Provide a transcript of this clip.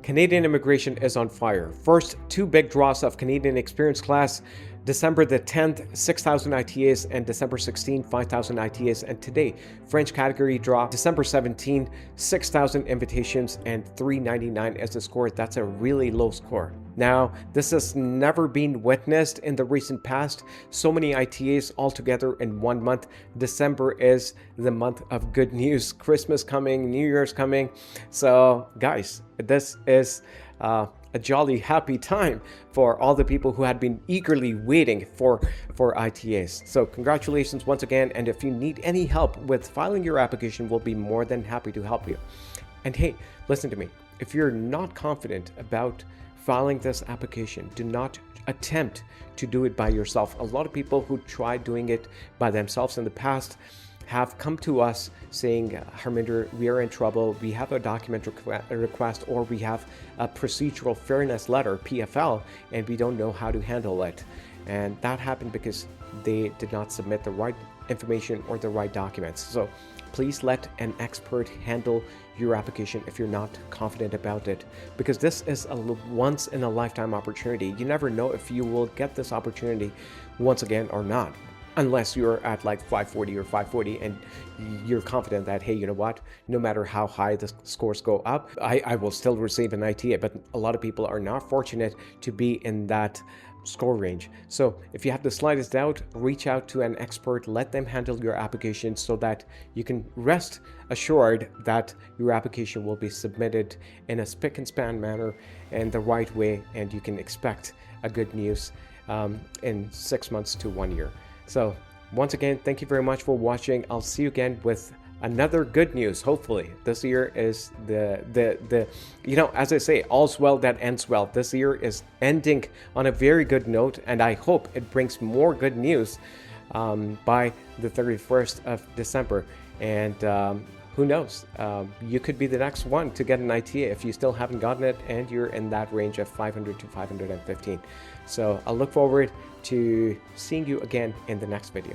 Canadian immigration is on fire. First, two big draws of Canadian experience class. December the 10th, 6,000 ITAs, and December 16, 5,000 ITAs. And today, French category draw, December 17, 6,000 invitations and 399 as the score. That's a really low score. Now, this has never been witnessed in the recent past. So many ITAs all together in 1 month. December is the month of good news. Christmas coming, New Year's coming. So guys, this is a jolly happy time for all the people who had been eagerly waiting for ITAs. So congratulations once again, and if you need any help with filing your application, we'll be more than happy to help you. And hey, listen to me. If you're not confident about filing this application, do not attempt to do it by yourself. A lot of people who tried doing it by themselves in the past have come to us saying, Harminder, we are in trouble. We have a document request, or we have a procedural fairness letter, PFL, and we don't know how to handle it. And that happened because they did not submit the right information or the right documents. So please let an expert handle your application if you're not confident about it, because this is a once in a lifetime opportunity. You never know if you will get this opportunity once again or not, unless you're at like 540 or 540 and you're confident that, hey, you know what, no matter how high the scores go up, I will still receive an ITA. But a lot of people are not fortunate to be in that score range. So if you have the slightest doubt, reach out to an expert, let them handle your application so that you can rest assured that your application will be submitted in a spick and span manner and the right way, and you can expect a good news in 6 months to 1 year. So once again, thank you very much for watching. I'll see you again with another good news. Hopefully this year is the you know, as I say, all's well that ends well. This year is ending on a very good note, and I hope it brings more good news by the 31st of December. And who knows, you could be the next one to get an ITA if you still haven't gotten it and you're in that range of 500 to 515. So I'll look forward to seeing you again in the next video.